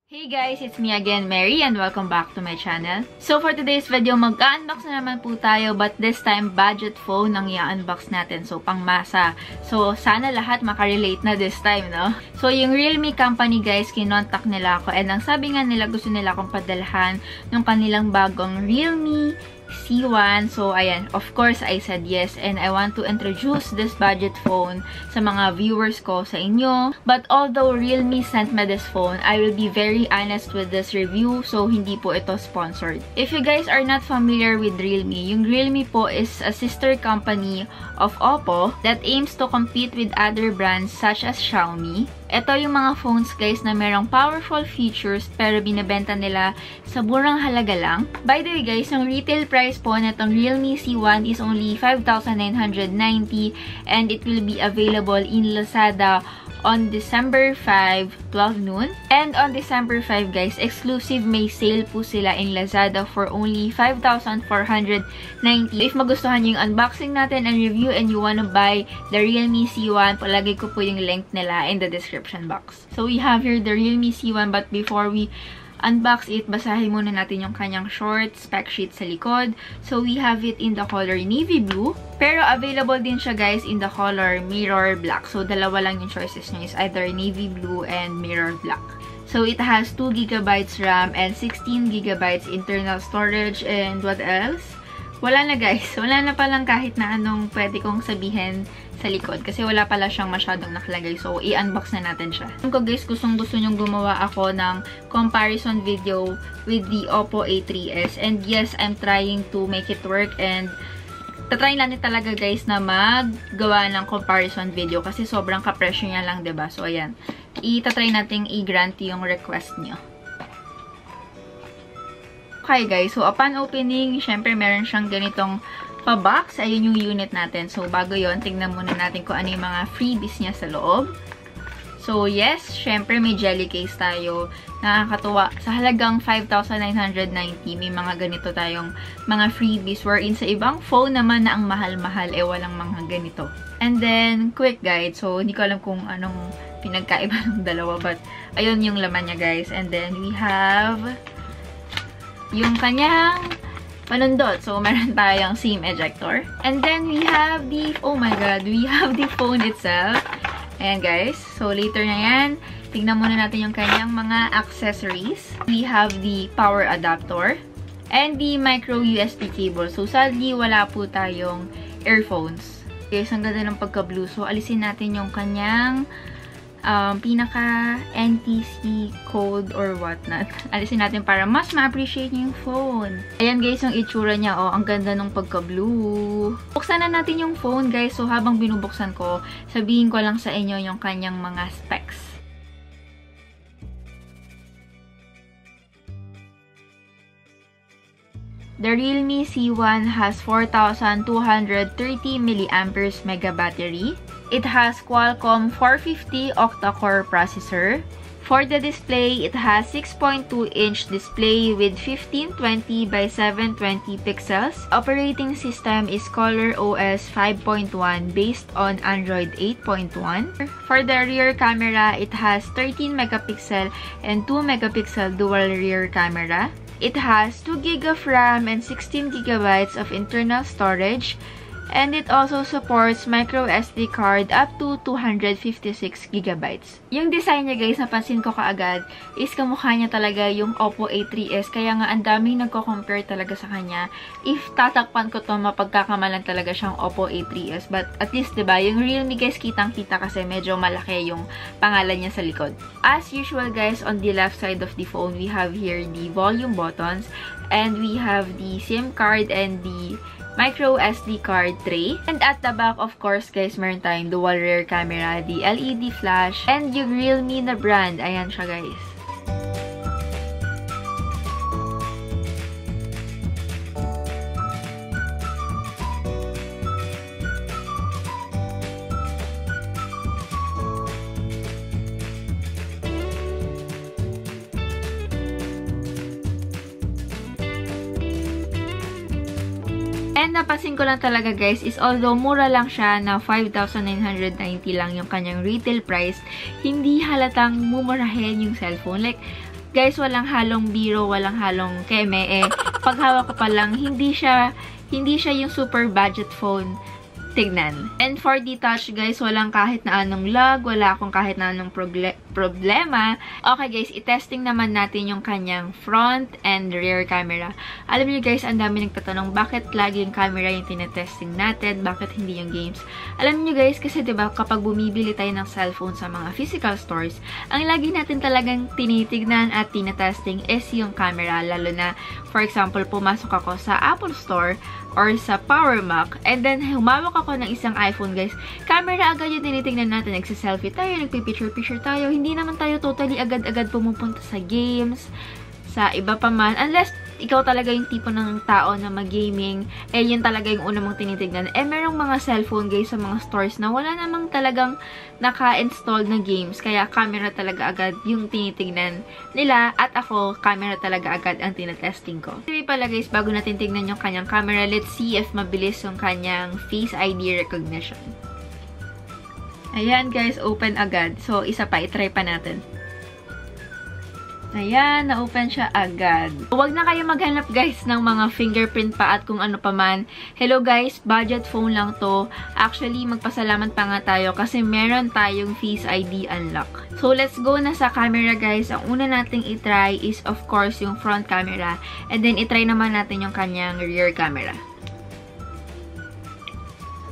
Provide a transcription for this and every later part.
Hey guys, it's me again, Mary, and welcome back to my channel. So for today's video, mag-unbox na naman po tayo, but this time, budget phone ang i-unbox natin. So, pangmasa. So, sana lahat makarelate na this time, no? So, yung Realme company, guys, kinontak nila ako, and ang sabi nga nila, gusto nila akong padalhan ng kanilang bagong Realme C1. So, ayan, of course, I said yes, and I want to introduce this budget phone sa mga viewers ko sa inyo. But although Realme sent me this phone, I will be very honest with this review, so hindi po ito sponsored. If you guys are not familiar with Realme, yung Realme po is a sister company of Oppo that aims to compete with other brands such as Xiaomi. Ito yung mga phones, guys, na merong powerful features pero binibenta nila sa murang halaga lang. By the way, guys, yung retail price po netong Realme C1 is only 5,990 and it will be available in Lazada on December 5, 12 noon. And on December 5, guys, exclusive may sale po sila in Lazada for only 5,490. If magustuhan nyo yung unboxing natin and review and you wanna buy the Realme C1, palagay ko po yung link nila in the description box. So we have here the Realme C1, but before we unbox it, basahin muna natin yung kanyang short spec sheet sa likod. So, we have it in the color navy blue. Pero, available din siya, guys, in the color mirror black. So, dalawa lang yung choices niya is either navy blue and mirror black. So, it has 2GB RAM and 16GB internal storage. And what else? Wala na, guys. Wala na palang kahit na anong pwede kong sabihin sa likod. Kasi wala pala siyang masyadong nakalagay. So, i-unbox na natin siya. Kung guys, gusto nyong gumawa ako ng comparison video with the Oppo A3s. And yes, I'm trying to make it work. And tatry natin talaga, guys, na maggawa ng comparison video. Kasi sobrang kapresyo niya lang, diba? So, ayan. Itatry natin i-grant yung request niyo. Okay, guys. So, upon opening, syempre, meron siyang ganitong pa-box. Ayun yung unit natin. So, bago yon, tingnan muna natin kung ano yung mga freebies niya sa loob. So, yes, syempre, may jelly case tayo. Nakakatuwa. Sa halagang 5,990, may mga ganito tayong mga freebies wherein sa ibang phone naman na ang mahal-mahal, walang mga ganito. And then, quick guide. So, hindi ko alam kung anong pinagkaiba ng dalawa, but ayun yung laman niya, guys. And then, we have yung kanyang panundot. So, meron tayong SIM ejector. And then, we have the, oh my god, we have the phone itself. Ayan, guys. So, later na yan. Tignan muna natin yung kanyang mga accessories. We have the power adapter and the micro USB cable. So, sadly, wala po tayong earphones. Guys, ang ganda ng pagka-blue. So, alisin natin yung kanyang pinaka NTC code or whatnot. Alisin natin para mas ma-appreciate niyo yung phone. Ayan, guys, yung itsura niya. Oh, ang ganda ng pagka-blue. Buksan na natin yung phone, guys. So, habang binubuksan ko, sabihin ko lang sa inyo yung kanyang mga specs. The Realme C1 has 4,230 mAh mega battery. It has Qualcomm 450 octa-core processor. For the display, it has 6.2-inch display with 1520 by 720 pixels. Operating system is ColorOS 5.1 based on Android 8.1. For the rear camera, it has 13 megapixel and 2 megapixel dual rear camera. It has 2GB of RAM and 16GB of internal storage. And it also supports micro SD card up to 256GB. Yung design niya, guys, napansin ko kaagad, is kamukha niya talaga yung Oppo A3s. Kaya nga, ang daming nagko-compare talaga sa kanya. If tatakpan ko to, mapagkakamalan talaga siyang Oppo A3s. But at least, diba, yung Realme, guys, kitang-kita kasi medyo malaki yung pangalan niya sa likod. As usual, guys, on the left side of the phone, we have here the volume buttons. And we have the SIM card and the micro SD card tray. And at the back, of course, guys, meron tayong dual rear camera, the LED flash, and yung Realme na brand. Ayan siya, guys. And napansin ko lang talaga, guys, is although mura lang siya na 5,990 lang yung kanyang retail price, hindi halatang mumurahin yung cellphone. Like, guys, walang halong biro, walang halong keme. Pag hawak ko pa lang, hindi siya yung super budget phone tignan. And for the touch, guys, walang kahit na anong lag, wala akong kahit na anong problema. Okay, guys, i-testing naman natin yung kanyang front and rear camera. Alam niyo, guys, ang dami nagtatanong, bakit lagi yung camera yung tinetesting natin? Bakit hindi yung games? Alam niyo, guys, kasi diba, kapag bumibili tayo ng cellphone sa mga physical stores, ang lagi natin talagang tinitignan at tinetesting is yung camera. Lalo na, for example, pumasok ako sa Apple Store or sa Power Mac, and then humawak ako ng isang iPhone, guys. Camera agad yung tinitingnan natin. Nagsiselfie tayo, nagpipicture-picture tayo. Hindi naman tayo totally agad-agad pumupunta sa games, sa iba pa man. Unless ikaw talaga yung tipo ng tao na mag-gaming, yun talaga yung una mong tinitignan. Merong mga cellphone, guys, sa mga stores na wala namang talagang naka-install na games. Kaya camera talaga agad yung tinitignan nila. At ako, camera talaga agad ang tinetesting ko. Hindi pala, guys, bago natin tignan yung kanyang camera, let's see if mabilis yung kanyang Face ID recognition. Ayan, guys, open agad. So, isa pa, itry pa natin. Ayan, na-open siya agad. Huwag na kayo maghanap, guys, ng mga fingerprint pa at kung ano pa man. Hello, guys, budget phone lang to. Actually, magpasalamat pa nga tayo kasi meron tayong Face ID unlock. So, let's go na sa camera, guys. Ang una nating itry is, of course, yung front camera. And then, itry naman natin yung kanyang rear camera.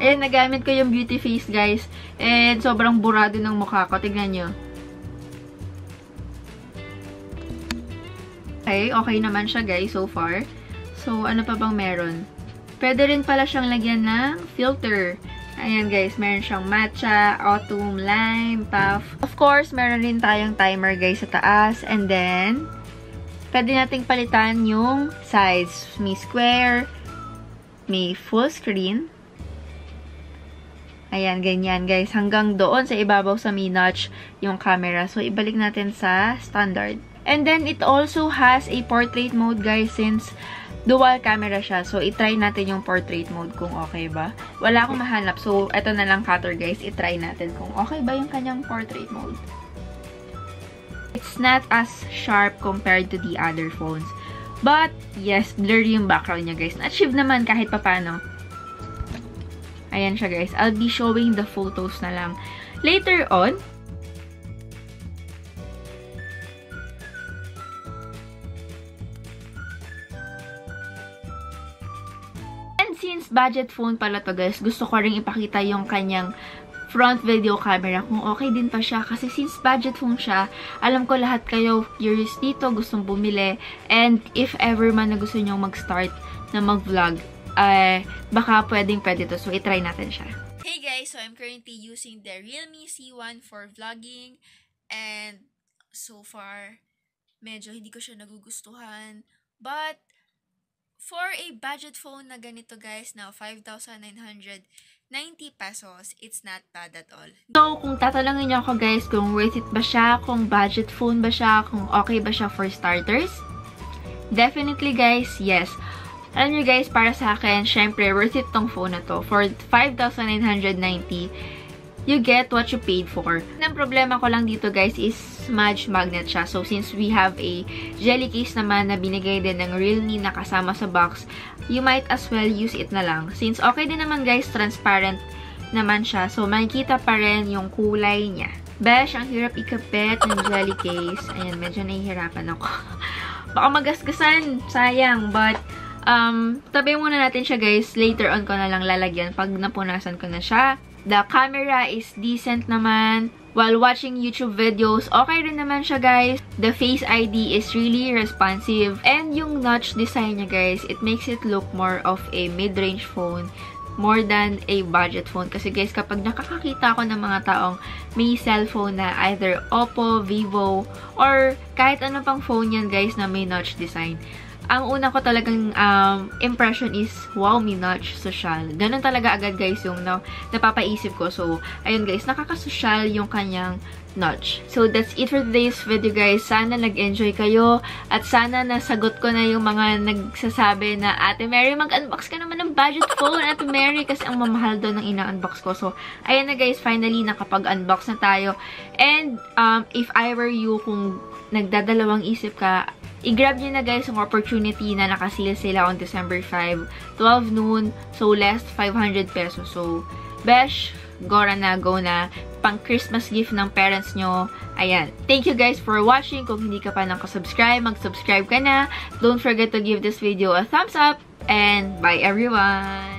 Ayan, nagamit ko yung beauty face, guys. And sobrang burado ng mukha ko. Tignan nyo. Okay naman siya, guys, so far. So, ano pa bang meron? Pwede rin pala siyang lagyan ng filter. Ayan, guys, meron siyang matcha, autumn, lime, puff. Of course, meron rin tayong timer, guys, sa taas. And then, pwede nating palitan yung size. May square, may full screen. Ayan, ganyan, guys. Hanggang doon sa ibabaw sa may notch yung camera. So, ibalik natin sa standard. And then, it also has a portrait mode, guys, since dual camera siya. So, itry natin yung portrait mode kung okay ba. Wala akong mahanap. So, eto na lang cutter, guys. Itry natin kung okay ba yung kanyang portrait mode. It's not as sharp compared to the other phones. But, yes, blurry yung background niya, guys. Na-achieve naman kahit papano. Ayan siya, guys. I'll be showing the photos na lang later on. Since budget phone pala to, guys, gusto ko rin ipakita yung kanyang front video camera kung okay din pa siya. Kasi since budget phone siya, alam ko lahat kayo curious dito, gustong bumili. And if ever man na gusto nyo mag-start na mag-vlog, baka pwede to. So, itry natin siya. Hey guys, so I'm currently using the Realme C1 for vlogging. And so far, medyo hindi ko siya nagugustuhan. But, for a budget phone na ganito, guys, na 5,990 pesos, it's not bad at all. So, kung tatalangin niyo ako, guys, kung worth it ba siya, kung budget phone ba siya, kung okay ba siya for starters, definitely, guys, yes. Alam niyo, guys, para sa akin, syempre, worth it tong phone na to. For 5,990, you get what you paid for. Ang problema ko lang dito, guys, is smudge magnet siya. So, since we have a jelly case naman na binigay din ng Realme na kasama sa box, you might as well use it na lang. Since okay din naman, guys, transparent naman siya. So, makikita pa rin yung kulay niya. Besh, ang hirap ikapit ng jelly case. Ayan, medyo nahihirapan ako. Baka magasgasan. Sayang. But, tabi muna natin siya, guys. Later on ko na lang lalagyan pag napunasan ko na siya. The camera is decent naman. While watching YouTube videos, okay rin naman siya, guys. The Face ID is really responsive. And yung notch design niya, guys, it makes it look more of a mid-range phone more than a budget phone. Kasi, guys, kapag nakakakita ako ng mga taong may cellphone na either Oppo, Vivo, or kahit ano pang phone yan, guys, na may notch design, ang una ko talagang impression is, wow, may notch, social. Ganun talaga agad, guys, yung napapaisip ko. So, ayun, guys, nakakasosyal yung kanyang notch. So, that's it for today's video, guys. Sana nag-enjoy kayo at sana nasagot ko na yung mga nagsasabi na, Ate Mary, mag-unbox ka naman ng budget phone, Ate Mary, kasi ang mamahal daw ng ina-unbox ko. So, ayun na, guys, finally, nakapag-unbox na tayo. And, if I were you, kung nagdadalawang isip ka, i-grab nyo na guys yung opportunity na nakasale sila on December 5, 12 noon, so less 500 pesos. So, besh, go na, pang Christmas gift ng parents nyo. Ayan. Thank you guys for watching. Kung hindi ka pa nakasubscribe, mag-subscribe ka na. Don't forget to give this video a thumbs up, and bye everyone!